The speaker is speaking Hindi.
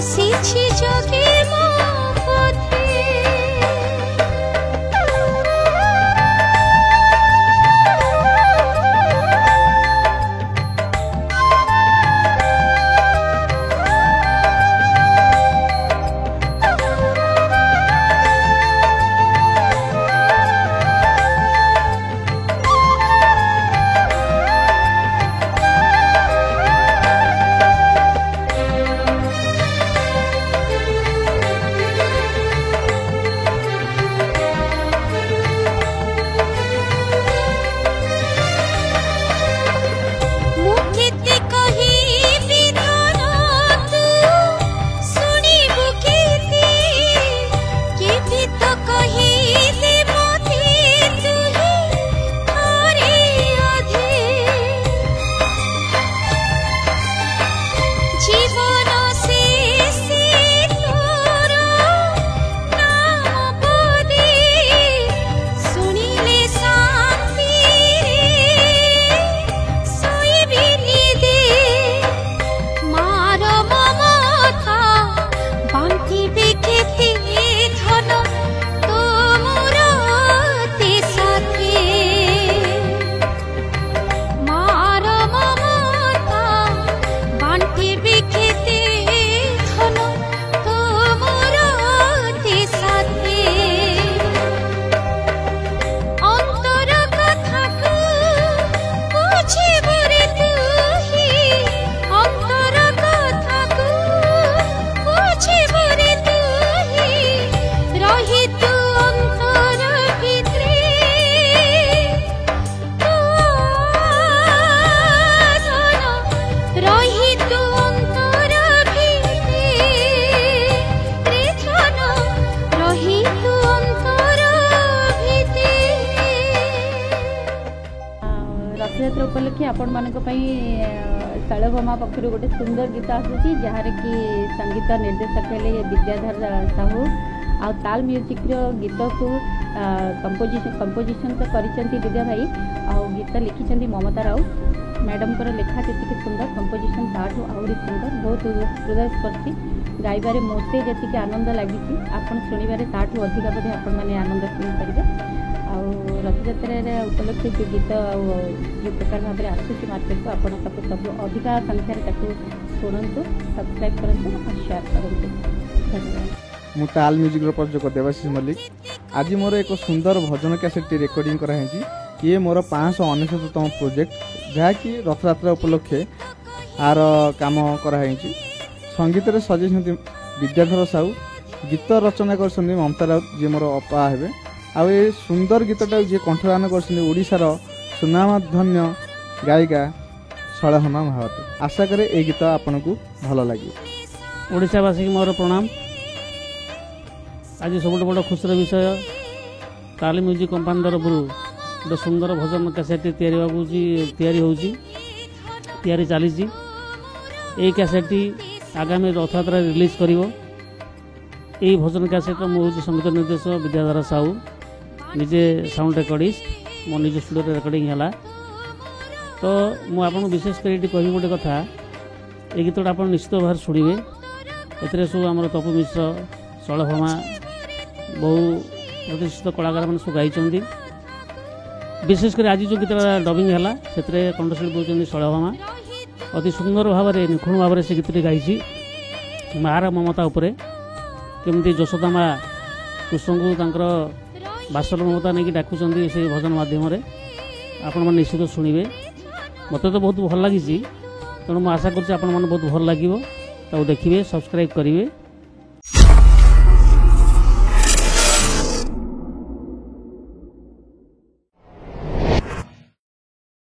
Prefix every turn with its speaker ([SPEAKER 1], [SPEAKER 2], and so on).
[SPEAKER 1] बसिछि जोगी मो पथे
[SPEAKER 2] रथयात्रा उपलक्षे आपण मानक शैलभामा पक्ष गोटे सुंदर गीत आसूची जहाँ कि संगीत निर्देशक हेले विद्याधर साहू आ ताल म्यूजिक गीत को कंपोजिशन तो करिसेंती विद्या भाई आ गीत लिखिसेंती ममता राउ मैडम को लेखा जी सुंदर कंपोजिशन ताठू आहरी सुंदर बहुत हृदयस्पर्शी गाइबारे मते जी आनंद लगी आपन शुणवे ताठू अधिक बोधे आपण मैंने आनंद शुणिपारे रथयात्रा उपलक्षे जो गीत जो प्रकार भाव में आसूसी मार्केट को आपण सब अधिक संख्यार शुणु सब्सक्राइब करूँ और शेयर करूँ।
[SPEAKER 3] मु ताल म्यूजिक प्रयोजक देवाशीष मल्लिक आज मोर एक सुंदर भजन कैसेट रेकर्डिंग कराई ये मोर 599तम प्रोजेक्ट जहाँकि रथयात्रा उपलक्षे आर काम कराई संगीत रे सजेइछन्ति विद्याधर साहू गीत रचना कर ममता राउत जी मोर अपा हेबे आउ ये सुंदर गीतटा जी कंठदान कर सुनामधन्य गायिका शैलभामा महावती आशा करे ये गीत आपन को भल लगे।
[SPEAKER 4] ओडिशावासी मोर प्रणाम। आज सब बड़ खुशी विषय ताल म्यूजिक कंपानी तरफ गोटे सुंदर भजन कैसेट तैयारी चली ये कैसेट आगामी रथयात्रा रिलीज कर भजन कैसेट मुझे संगीत निर्देशक विद्याधर साहू निजे साउंड रेकर्डिस्ट मो निज स्टूडियो रेकर्डिंग है तो मुझे विशेष कर कह गोटे कथा ये गीतटा आप निश्चित भाव शुणे ए सब आम तपु मिश्र शैलभामा बहु प्रतिष्ठित कलाकार मैंने सब गाई विशेषकर आज जो गीत डबिंग है से कंठशिल्पी होती शैलभामा अति सुंदर भाव में निखुण भाव से गीतटी गाई मार ममता उपरे केमती यशोदा माँ कृष्ण को बासल ममता नहीं डाकुं से भजन मध्यम आपण निश्चित शुणे मत तो बहुत भल लगी तेणु मुझे आशा कर बहुत भल लगे देखिए सब्सक्राइब करेंगे।